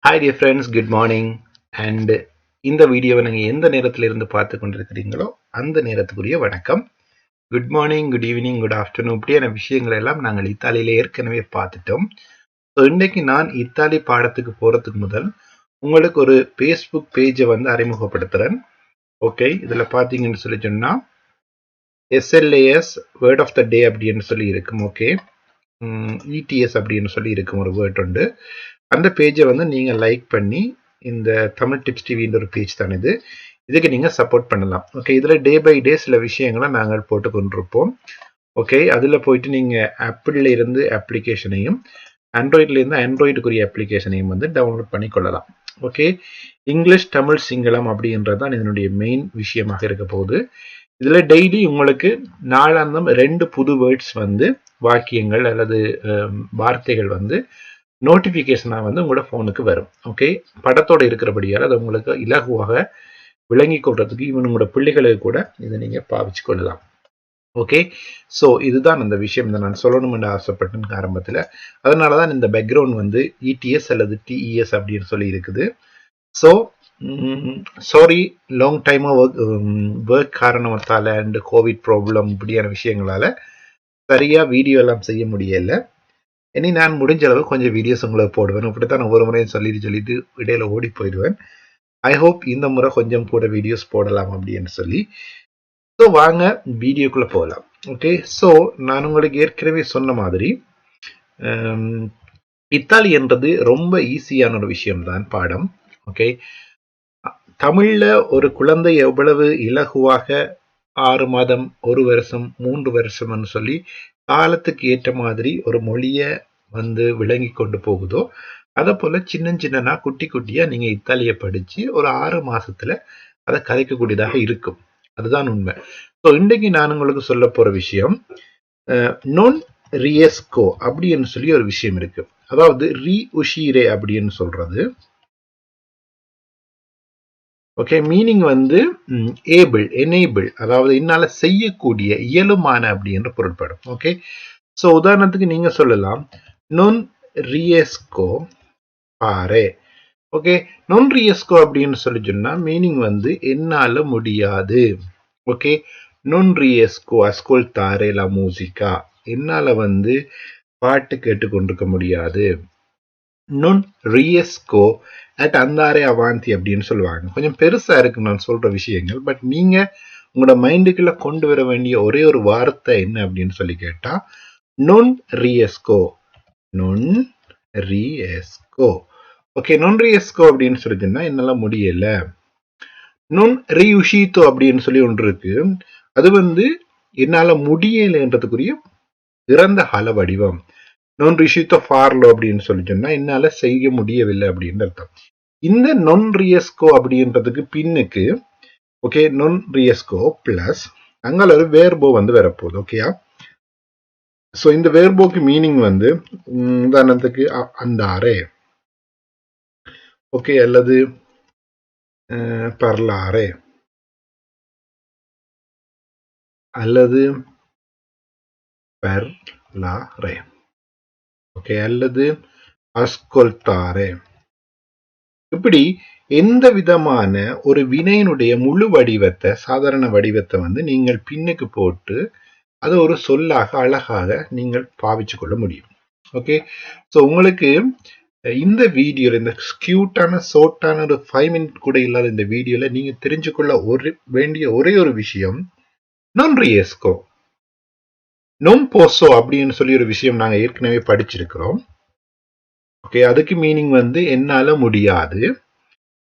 Hi dear friends, good morning. And இந்த வீடியோவை நீங்கள் எந்த நேரத்தில் இருந்து பார்த்து கொண்டிருக்கிறீங்களோ அந்த நேரத்துக்குரிய வணக்கம். Good morning, good evening, good afternoon இப்படியான விஷயங்கள் எல்லாம் நாங்கள் இத்தாலியில ஏற்கனவே பார்த்துட்டோம். ஸோ இன்றைக்கு நான் இத்தாலி பாடத்துக்கு போகிறதுக்கு முதல் உங்களுக்கு ஒரு ஃபேஸ்புக் பேஜை வந்து அறிமுகப்படுத்துகிறேன். ஓகே, இதில் பார்த்தீங்கன்னு சொல்லி சொன்னால் SLAS வேர்ட் ஆஃப் த டே அப்படின்னு சொல்லி இருக்கும். ஓகே, ETS அப்படின்னு சொல்லி இருக்கும் ஒரு வேர்ட் உண்டு. அந்த பேஜை வந்து நீங்கள் லைக் பண்ணி இந்த தமிழ் டிப்ஸ் டிவின்ற ஒரு பேஜ் தான் இதுக்கு நீங்கள் சப்போர்ட் பண்ணலாம். ஓகே, இதில் டே பை டே சில விஷயங்களை நாங்கள் போட்டு கொண்டிருப்போம். ஓகே, அதில் போயிட்டு நீங்கள் ஆப்பிளில் இருந்து அப்ளிகேஷனையும் ஆண்ட்ராய்ட்லேருந்து ஆண்ட்ராய்டுக்குரிய அப்ளிகேஷனையும் வந்து டவுன்லோட் பண்ணி கொள்ளலாம். ஓகே, இங்கிலீஷ், தமிழ், சிங்களம் அப்படின்றது தான் இதனுடைய மெயின் விஷயமாக இருக்க போகுது. இதில் டெய்லி உங்களுக்கு நாளாந்தம் 2 புது வேர்ட்ஸ் வந்து வாக்கியங்கள் அல்லது வார்த்தைகள் வந்து நோட்டிஃபிகேஷனாக வந்து உங்களோட ஃபோனுக்கு வரும். ஓகே, படத்தோடு இருக்கிறபடியால் அது உங்களுக்கு இலகுவாக விளங்கி கொள்றதுக்கு ஈவன் உங்களோட பிள்ளைகளுக்கு கூட இதை நீங்கள் பாவிச்சு கொள்ளலாம். ஓகே, ஸோ இதுதான் அந்த விஷயம் இதை நான் சொல்லணும்னு ஆசைப்பட்டேன் ஆரம்பத்தில். அதனால தான் இந்த பேக்ரவுண்ட் வந்து ETS அல்லது TES அப்படின்னு சொல்லி இருக்குது. ஸோ சாரி, லாங் டைமாக ஒர்க் காரணத்தால் அண்ட் கோவிட் ப்ராப்ளம் இப்படியான விஷயங்களால் சரியாக வீடியோ எல்லாம் செய்ய முடியலை. இனி நான் முடிஞ்ச அளவு கொஞ்சம் வீடியோஸ் உங்களுக்கு போடுவேன். இப்படித்தான் ஒவ்வொரு முறையும் சொல்லிட்டு இடையில ஓடி போயிடுவேன். ஐ ஹோப் இந்த முறை கொஞ்சம் கூட வீடியோஸ் போடலாம் அப்படின்னு சொல்லி. ஸோ வாங்க வீடியோக்குள்ளே போகலாம். ஓகே, ஸோ நான் உங்களுக்கு ஏற்கனவே சொன்ன மாதிரி இத்தாலி என்றது ரொம்ப ஈஸியான ஒரு விஷயம்தான் பாடம். ஓகே, தமிழில் ஒரு குழந்தை எவ்வளவு இலகுவாக 6 மாதம், 1 வருஷம், 3 வருஷம்னு சொல்லி காலத்துக்கு ஏற்ற மாதிரி ஒரு மொழியை வந்து விளங்கி கொண்டு போகுதோ அதை போல சின்ன குட்டி குட்டியா நீங்க இத்தாலியை படிச்சு ஒரு 6 மாசத்துல அதை கதைக்கக்கூடியதாக இருக்கும். அதுதான் உண்மை. ஸோ இன்றைக்கு நான் உங்களுக்கு சொல்ல போற விஷயம் நொன் ரியஸ்கோ அப்படின்னு சொல்லி ஒரு விஷயம் இருக்கு. அதாவது ரி உஷீரே அப்படின்னு சொல்றது. ஓகே, மீனிங் வந்து ஏபிள், எனேபிள், அதாவது என்னால செய்யக்கூடிய, இயலுமான அப்படின்ற பொருட்படும். ஓகே, ஸோ உதாரணத்துக்கு நீங்க சொல்லலாம் நொன் ரியஸ்கோ பாரே. ஓகே, நொன் ரியஸ்கோ அப்படின்னு சொல்லி சொன்னா மீனிங் வந்து என்னால முடியாது. ஓகே, நொன் ரியஸ்கோ அஸ்கோல்தாரே லா மூசிகா, என்னால வந்து பாட்டு கேட்டு கொண்டிருக்க முடியாது. நொன் ரியஸ்கோ அட் அந்தாரே அவாந்தி அப்படின்னு சொல்லுவாங்க. கொஞ்சம் பெருசா இருக்கு நான் சொல்ற விஷயங்கள். பட் நீங்க உங்களோட மைண்டுக்குள்ள கொண்டு வர வேண்டிய ஒரே ஒரு வார்த்தை என்ன அப்படின்னு சொல்லி கேட்டா நொன் ரியஸ்கோ, நொன் ரியஸ்கோ. ஓகே, நொன் ரியஸ்கோ அப்படின்னு சொல்லிச்சுன்னா என்னால முடியல. நொன் ரியுஷித்தோ அப்படின்னு சொல்லி ஒன்று இருக்கு. அது வந்து என்னால முடியலைன்றதுக்குரிய இறந்த கால வடிவம். நொன் ரிஷித்தோ ஃபார்லோ அப்படின்னு சொல்லி சொன்னா என்னால செய்ய முடியவில்லை அப்படின்னு அர்த்தம். இந்த நொன் ரியஸ்கோ அப்படின்றதுக்கு பின்னுக்கு ஓகே நொன் ரியஸ்கோ பிளஸ் அங்கால ஒரு வேர்போ வந்து வரப்போகுது. ஓகேயா, ஸோ இந்த வேர்போக்கு மீனிங் வந்து உதாரணத்துக்கு அந்தாரே, ஓகே, அல்லது பர்லாரே, அல்லது பர்லாரே, ஓகே, அல்லது அஸ்கொல்தாரே. இப்படி எந்த விதமான ஒரு வினையினுடைய முழு வடிவத்தை, சாதாரண வடிவத்தை வந்து நீங்கள் பின்னுக்கு போட்டு அதை ஒரு சொல்லாக அழகாக நீங்கள் பாவிச்சு கொள்ள முடியும். ஓகே, ஸோ உங்களுக்கு இந்த வீடியோல, இந்த கியூட்டான ஷார்ட்டான ஒரு 5 மினிட் கூட இல்லாத இந்த வீடியோல நீங்க தெரிஞ்சுக்கொள்ள வேண்டிய ஒரே ஒரு விஷயம் நொன் ரியஸ்கோ. நொன் போசோ அப்படின்னு சொல்லி ஒரு விஷயம் நாங்க ஏற்கனவே படிச்சிருக்கிறோம். ஓகே, அதுக்கு மீனிங் வந்து என்னால முடியாது.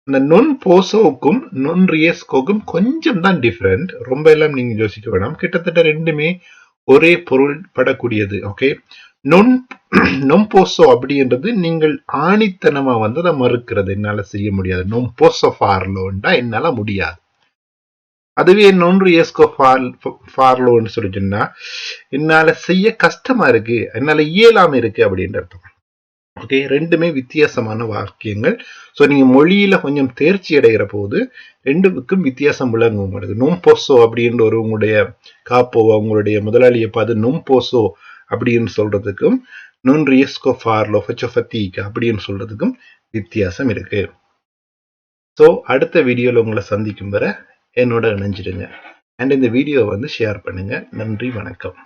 அந்த நொன் போசோவுக்கும் நொன் ரியஸ்கோக்கும் கொஞ்சம் தான் டிஃபரெண்ட். ரொம்ப எல்லாம் நீங்க யோசிக்க வேணாம். கிட்டத்தட்ட ரெண்டுமே ஒரே பொருள் படக்கூடியது. ஓகே, நொன் போசோ அப்படின்றது நீங்கள் ஆணித்தனமா வந்து அதை மறுக்கிறது, என்னால செய்ய முடியாது. நொன் போசோ ஃபார்லோண்டா என்னால முடியாது. அதுவே நொன் ரியஸ்கோ ஃபார்லோன்னு சொல்லி சொன்னா என்னால செய்ய கஷ்டமா இருக்கு, என்னால இயலாம இருக்கு அப்படின்ற அர்த்தம். ஓகே, ரெண்டுமே வித்தியாசமான வாக்கியங்கள். ஸோ நீங்க மொழியில கொஞ்சம் தேர்ச்சி அடைகிற போது ரெண்டுக்கும் வித்தியாசம் விளங்கும் உங்களுக்கு. நொம்போசோ அப்படின்ற ஒரு உங்களுடைய காப்போ உங்களுடைய முதலாளியை பார்த்து நொம்போசோ அப்படின்னு சொல்றதுக்கும் நொன் ரியஸ்கோ ஃபார்லோ ஃபச்சோஃபத்தீக் அப்படின்னு சொல்றதுக்கும் வித்தியாசம் இருக்கு. ஸோ அடுத்த வீடியோவில் உங்களை சந்திக்கும் வரை என்னோட இணைஞ்சிடுங்க. அண்ட் இந்த வீடியோவை ஷேர் பண்ணுங்க. நன்றி, வணக்கம்.